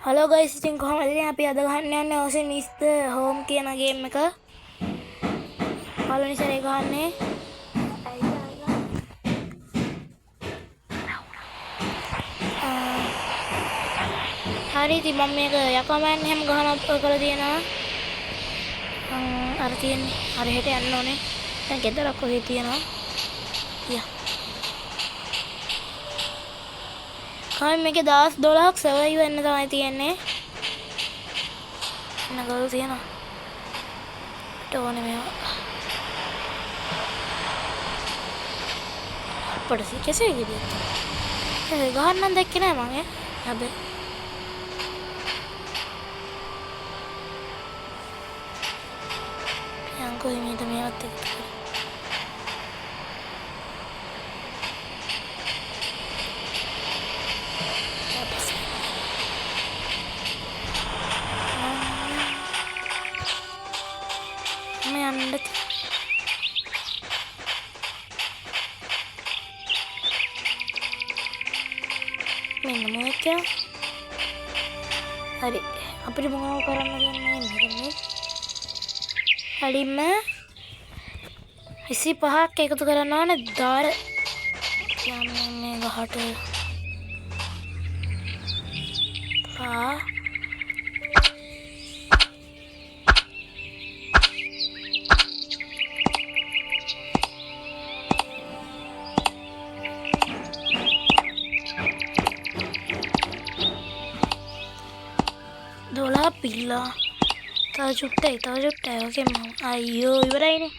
Hello guys, ඉතින් කොහමද ඉතින් අපි අද ගහන්න යන්නේ Ocean is the Home කියන ගේම් එක. පළවෙනි සැරේ ගහන්නේ. හරි ඉතින් මම මේක යකමෑන් හැම ගහන කරලා තියෙනවා. අර තියෙන්නේ. හරි හෙට යන්න ඕනේ. දැන් ගෙදරක් ඔහේ තියෙනවා. යා. කයි මේකේ 10-12ක් සර්වයිව් වෙන්න තමයි තියෙන්නේ. නගල් තියෙනවා. ඕනේ මේවා. අපිට කෙසේ ගියද? ඒ ගහන්න දැක්කේ නෑ මම ඈ. හැබැයි යන්කෝ මේක මේවත් එක්ක මෙන්න මේක. හරි අපිට මොනව කරන්න දෙන්නේ මෙතන. හරිම 25ක් එකතු කරන්න ඕනේ දාර යන්නේ මේ ගහට. දොලා පිල්ලා තව චුට්ටයි ඕකේ මම අයියෝ ඉවරයිනේ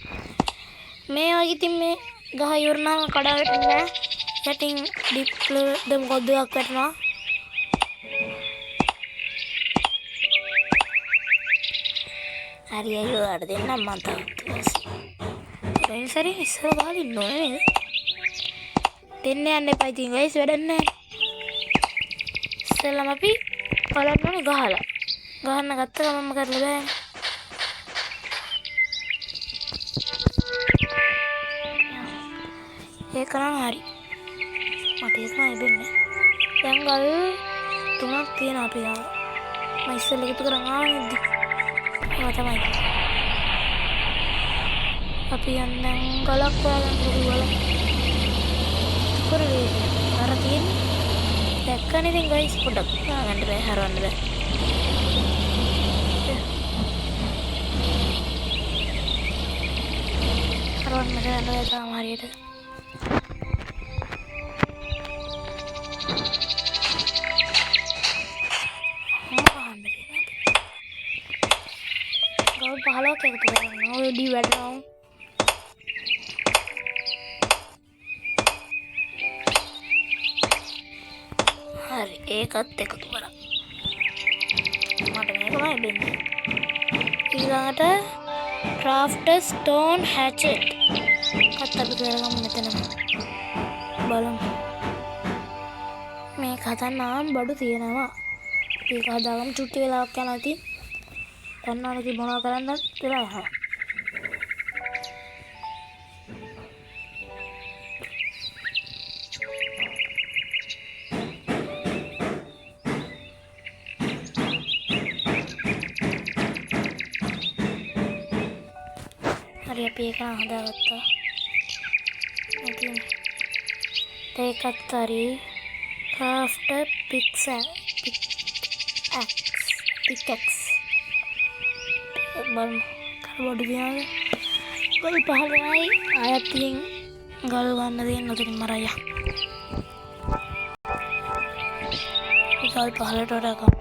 මේ වගේ. ඉතින් මේ ගහ ඉවරනම කඩා වැටෙන්නේ නැහැ. යටින් ඩිප්ලෝද මොකක්ද එකක් වැටෙනවා. හරි අයියෝ අර දෙන්නම් මම තව සරි ඉස්සර ගාලා ඉන්න ඕනේ නේද? දෙන්න යන්න එපා ඉතින් ගයිස්, වැඩක් නැහැ. ඉස්සෙල්ලාම අපි බලන්න ඕනේ ගහලා. ගහන්න ගත්ත ගමන්ම කරලා බෑනේ. ඒක නම් හරි. මට ඒක නෑ දෙන්නේ. දැන් ගල් 3ක් තියෙනවා අපි ගාව. මම ඉස්සෙල්ලා එකතු කරන් ආවේ නැද්ද? ඒවා තමයි. අපි යන්න ගලක් හොයාගන්න පුළුවන්. කරේ අර තියෙන්නේ. දැක්කනේ ඉතින් ගයිස් පොඩක් ගන්න බෑ, හරවන්න බෑ. හරවන්න බෑ තාම හරියට. ගල් 15ක් එකතු කරන්න ඕඩි වැඩනවා. හරි ඒකත් එකතු කරා. මට මේක ලැබෙන්නේ. ඊළඟට craft stone hatchet. කත් අපි කරගමු මෙතනම. බලමු. මේක හදන්න බඩු තියෙනවා. ඒක හදාගමු චුට්ටි වෙලාවක් යනවා ඉතින්. ගන්නවා ඉතින් මොනවා කරන්නද කියලා අහනවා. හරි අපි ඒක හදාගත්තා. ඉතින් ඒකත් හරි craft pickaxe බලමු කරබඩු දිනාද ගල් 15යි ආයත් ඉතින් ගල් ගන්න දෙන්න උතරින් මරaya. ගල් 15ට වඩා ගමු.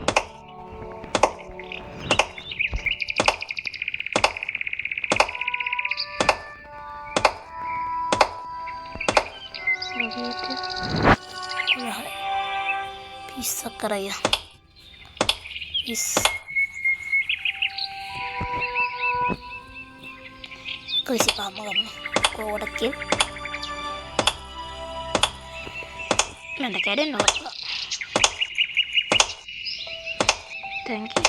Bisa keraya. Is. Kau isi paham kan? Kau udah kill. Nanti keren loh. Thank you.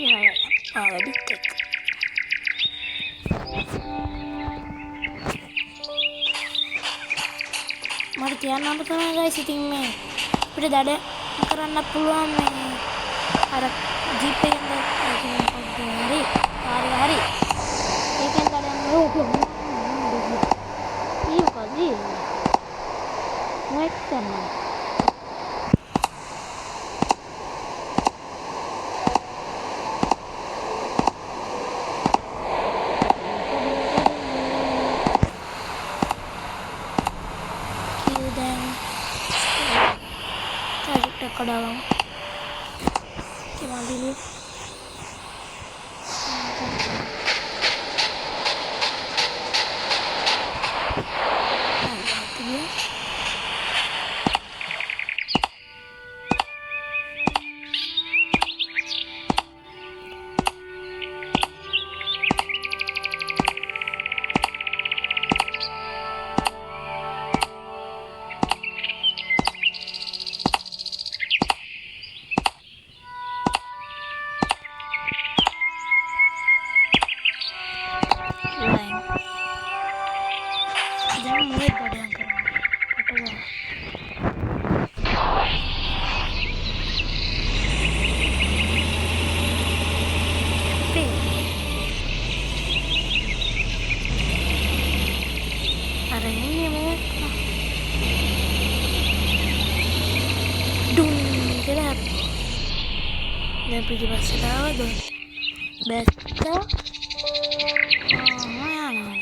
Iya ya. Di take. මට කියන්න අමතක වුණා ගයිස්. ඉතින් මේ අපිට දඩ කරන්න පුළුවන් මේ අර ජීප් එකෙන් හරි හරි ඒකෙන් ගඩන්න ඕකදී මොකක්ද කරන්නේ kadalam gimana dulu dan pergi pasir tahu dong betul mana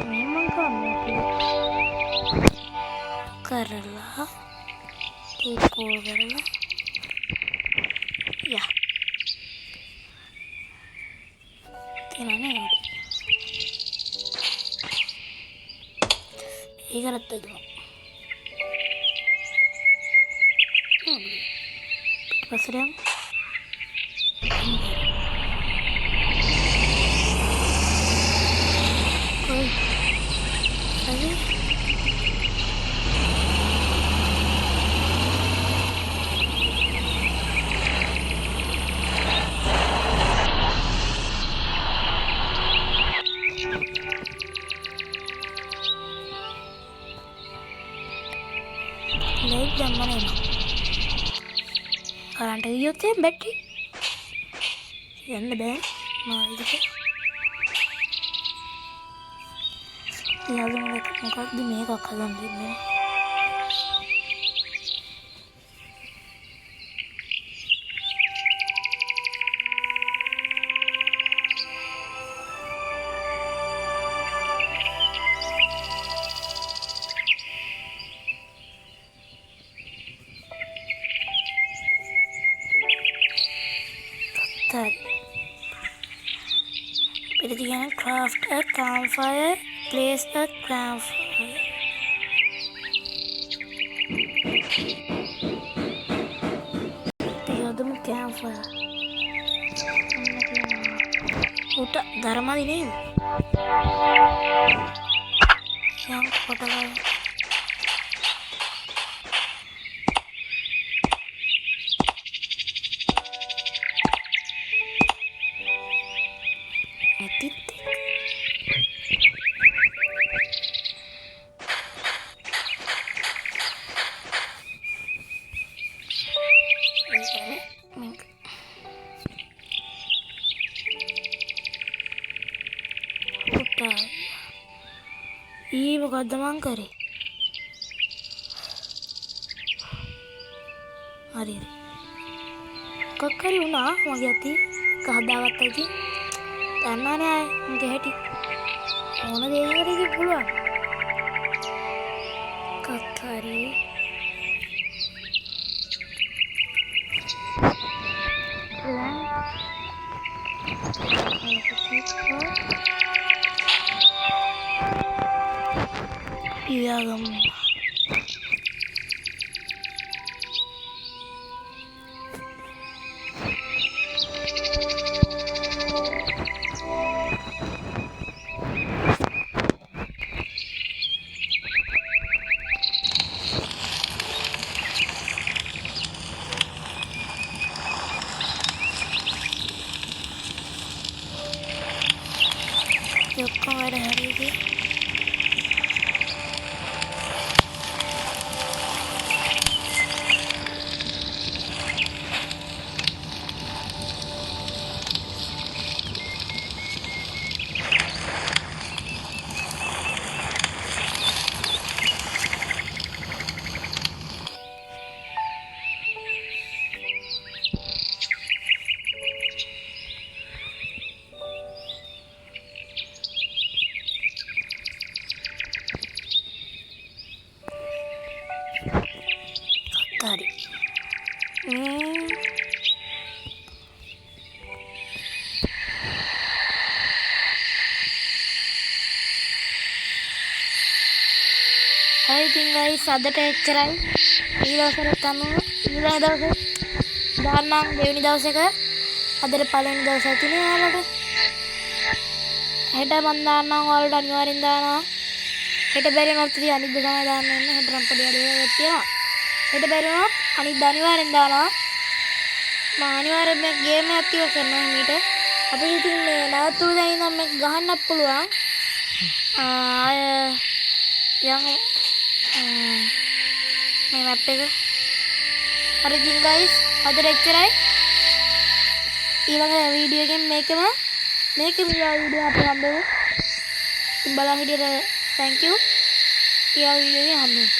memang kamu karela pukul karela ya tinanya ya ಈಗರತ್ತದು ಬಸರೆ लाइट जमने ना करंट गियोते बैटरी यंद बे ना इधर याद मुझे दिमाग का खजान दे मैं Begin craft a campfire. Place a campfire. Piyadum campfire. Uta dharma ini. Yang kota lain. ये මොකද්ද මං කරේ හරි මොකක් හරි වුණා මගේ අතේ කහදාගත්තා ඉතින් දන්නවනේ ආයේ මගේ හැටි ඕන දෙයකට ඉතින් පුළුවන් මොකක් හරි Iyagam ඔක්කොම වැඩ හරියදී හරි ඉතින් guys අදට එච්චරයි ඊළඟට ඊළඟ දවසේ දාන්නම් දෙවෙනි දවසේක අදට පළවෙනි දවසේ තියෙන ඔයාලට හෙට මම දාන්නම් ඔයාලට අනිවාර්යෙන් දානවා හෙට බැරි වුණොත් ඉතින් අනිද්දා තමයි දාන්න වෙන්නේ හෙට නම් පොඩි වැඩක් තියෙනවා හෙට බැරි වුණොත් අනිද්දා අනිවාර්යෙන් දානවා මම අනිවාර්යෙන් මේ ගේම් එකක් ඉවර කරනවා මීට අපිට ඉතින් මේ නැවතුණු දැන් ඉඳන් මේක ගහන්නත් පුළුවන් ආය යමු මේ මැප් එක හරි ඉතින් guys අදට එච්චරයි ඊළඟ වීඩියෝ එකෙන් මේකම වීඩියෝ අපි හම්බෙමු ඉතින් බලන් හිටියට thank you ඊළඟ වීඩියෝ එකෙන් හම්බෙමු